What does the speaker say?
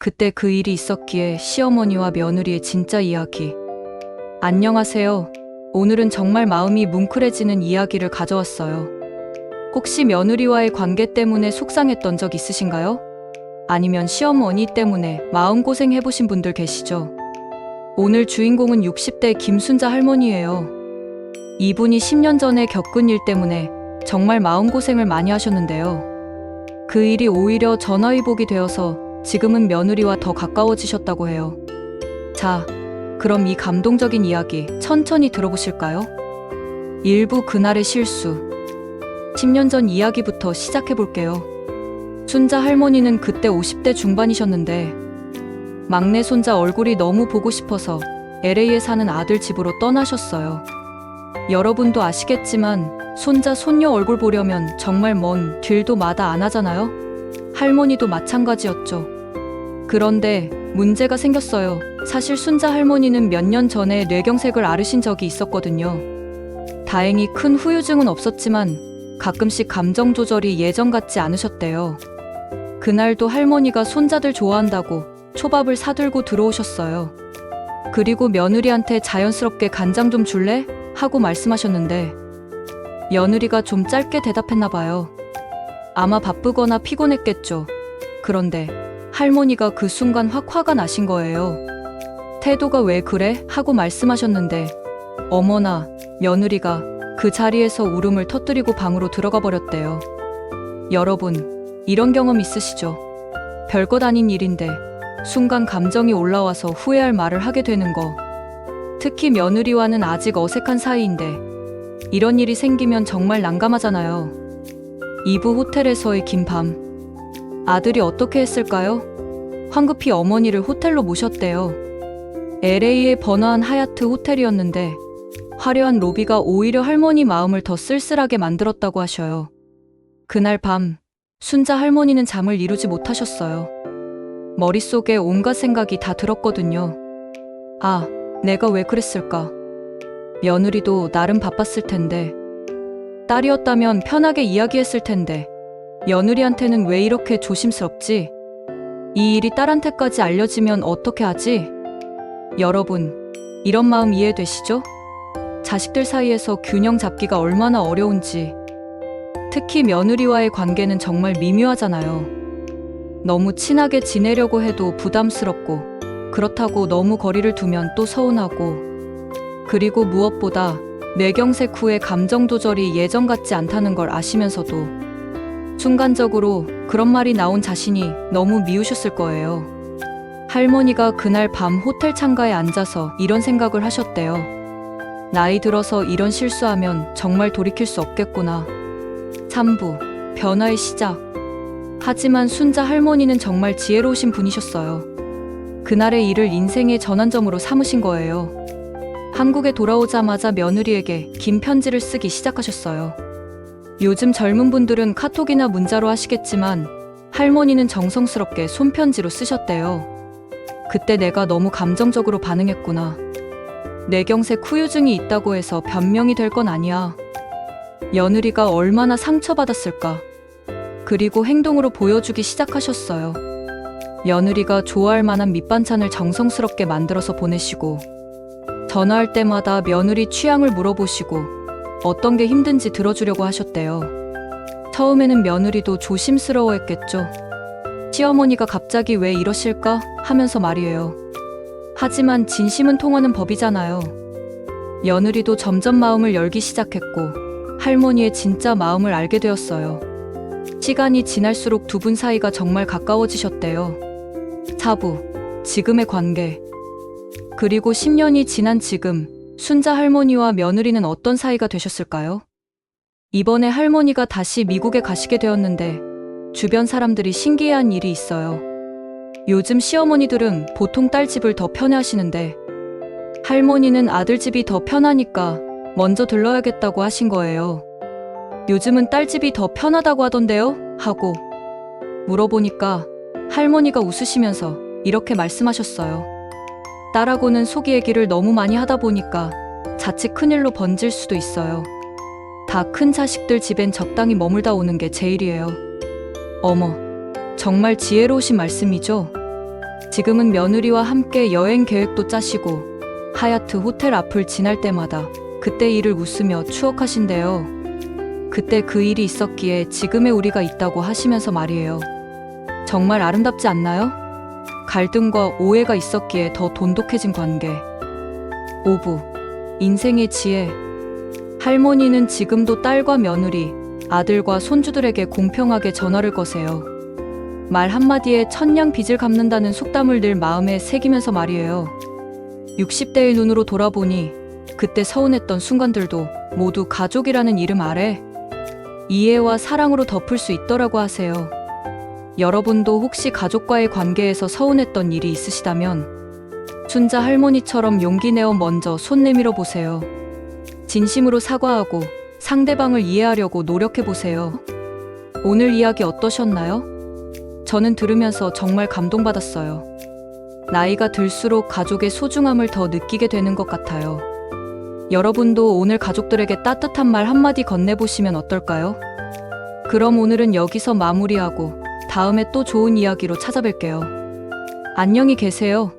그때 그 일이 있었기에 시어머니와 며느리의 진짜 이야기. 안녕하세요. 오늘은 정말 마음이 뭉클해지는 이야기를 가져왔어요. 혹시 며느리와의 관계 때문에 속상했던 적 있으신가요? 아니면 시어머니 때문에 마음고생 해보신 분들 계시죠? 오늘 주인공은 60대 김순자 할머니예요. 이분이 10년 전에 겪은 일 때문에 정말 마음고생을 많이 하셨는데요. 그 일이 오히려 전화위복이 되어서 지금은 며느리와 더 가까워지셨다고 해요. 자, 그럼 이 감동적인 이야기 천천히 들어보실까요? 일부 그날의 실수. 10년 전 이야기부터 시작해볼게요. 순자 할머니는 그때 50대 중반이셨는데 막내 손자 얼굴이 너무 보고 싶어서 LA에 사는 아들 집으로 떠나셨어요. 여러분도 아시겠지만 손자 손녀 얼굴 보려면 정말 먼 길도 마다 안 하잖아요? 할머니도 마찬가지였죠. 그런데 문제가 생겼어요. 사실 순자 할머니는 몇 년 전에 뇌경색을 앓으신 적이 있었거든요. 다행히 큰 후유증은 없었지만 가끔씩 감정 조절이 예전 같지 않으셨대요. 그날도 할머니가 손자들 좋아한다고 초밥을 사들고 들어오셨어요. 그리고 며느리한테 자연스럽게 간장 좀 줄래? 하고 말씀하셨는데 며느리가 좀 짧게 대답했나 봐요. 아마 바쁘거나 피곤했겠죠. 그런데 할머니가 그 순간 확 화가 나신 거예요. 태도가 왜 그래? 하고 말씀하셨는데 어머나, 며느리가 그 자리에서 울음을 터뜨리고 방으로 들어가 버렸대요. 여러분, 이런 경험 있으시죠? 별것 아닌 일인데 순간 감정이 올라와서 후회할 말을 하게 되는 거. 특히 며느리와는 아직 어색한 사이인데 이런 일이 생기면 정말 난감하잖아요. 이부 호텔에서의 긴 밤. 아들이 어떻게 했을까요? 황급히 어머니를 호텔로 모셨대요. LA의 번화한 하얏트 호텔이었는데 화려한 로비가 오히려 할머니 마음을 더 쓸쓸하게 만들었다고 하셔요. 그날 밤 순자 할머니는 잠을 이루지 못하셨어요. 머릿속에 온갖 생각이 다 들었거든요. 아, 내가 왜 그랬을까? 며느리도 나름 바빴을 텐데, 딸이었다면 편하게 이야기했을 텐데 며느리한테는 왜 이렇게 조심스럽지? 이 일이 딸한테까지 알려지면 어떻게 하지? 여러분, 이런 마음 이해되시죠? 자식들 사이에서 균형 잡기가 얼마나 어려운지. 특히 며느리와의 관계는 정말 미묘하잖아요. 너무 친하게 지내려고 해도 부담스럽고, 그렇다고 너무 거리를 두면 또 서운하고, 그리고 무엇보다 뇌경색 후에 감정 조절이 예전 같지 않다는 걸 아시면서도 순간적으로 그런 말이 나온 자신이 너무 미우셨을 거예요. 할머니가 그날 밤 호텔 창가에 앉아서 이런 생각을 하셨대요. 나이 들어서 이런 실수하면 정말 돌이킬 수 없겠구나. 3부, 변화의 시작. 하지만 순자 할머니는 정말 지혜로우신 분이셨어요. 그날의 일을 인생의 전환점으로 삼으신 거예요. 한국에 돌아오자마자 며느리에게 긴 편지를 쓰기 시작하셨어요. 요즘 젊은 분들은 카톡이나 문자로 하시겠지만 할머니는 정성스럽게 손편지로 쓰셨대요. 그때 내가 너무 감정적으로 반응했구나. 뇌경색 후유증이 있다고 해서 변명이 될 건 아니야. 며느리가 얼마나 상처받았을까. 그리고 행동으로 보여주기 시작하셨어요. 며느리가 좋아할 만한 밑반찬을 정성스럽게 만들어서 보내시고, 전화할 때마다 며느리 취향을 물어보시고 어떤 게 힘든지 들어주려고 하셨대요. 처음에는 며느리도 조심스러워했겠죠. 시어머니가 갑자기 왜 이러실까 하면서 말이에요. 하지만 진심은 통하는 법이잖아요. 며느리도 점점 마음을 열기 시작했고 할머니의 진짜 마음을 알게 되었어요. 시간이 지날수록 두 분 사이가 정말 가까워지셨대요. 4부, 지금의 관계. 그리고 10년이 지난 지금, 순자 할머니와 며느리는 어떤 사이가 되셨을까요? 이번에 할머니가 다시 미국에 가시게 되었는데 주변 사람들이 신기해한 일이 있어요. 요즘 시어머니들은 보통 딸 집을 더 편해하시는데 할머니는 아들 집이 더 편하니까 먼저 들러야겠다고 하신 거예요. 요즘은 딸 집이 더 편하다고 하던데요? 하고 물어보니까 할머니가 웃으시면서 이렇게 말씀하셨어요. 딸하고는 속이 얘기를 너무 많이 하다 보니까 자칫 큰일로 번질 수도 있어요. 다 큰 자식들 집엔 적당히 머물다 오는 게 제일이에요. 어머, 정말 지혜로우신 말씀이죠? 지금은 며느리와 함께 여행 계획도 짜시고 하얏트 호텔 앞을 지날 때마다 그때 일을 웃으며 추억하신대요. 그때 그 일이 있었기에 지금의 우리가 있다고 하시면서 말이에요. 정말 아름답지 않나요? 갈등과 오해가 있었기에 더 돈독해진 관계. 5부. 인생의 지혜. 할머니는 지금도 딸과 며느리, 아들과 손주들에게 공평하게 전화를 거세요. 말 한마디에 천냥 빚을 갚는다는 속담을 늘 마음에 새기면서 말이에요. 60대의 눈으로 돌아보니 그때 서운했던 순간들도 모두 가족이라는 이름 아래 이해와 사랑으로 덮을 수 있더라고 하세요. 여러분도 혹시 가족과의 관계에서 서운했던 일이 있으시다면 순자 할머니처럼 용기 내어 먼저 손 내밀어 보세요. 진심으로 사과하고 상대방을 이해하려고 노력해 보세요. 오늘 이야기 어떠셨나요? 저는 들으면서 정말 감동받았어요. 나이가 들수록 가족의 소중함을 더 느끼게 되는 것 같아요. 여러분도 오늘 가족들에게 따뜻한 말 한마디 건네보시면 어떨까요? 그럼 오늘은 여기서 마무리하고 다음에 또 좋은 이야기로 찾아뵐게요. 안녕히 계세요.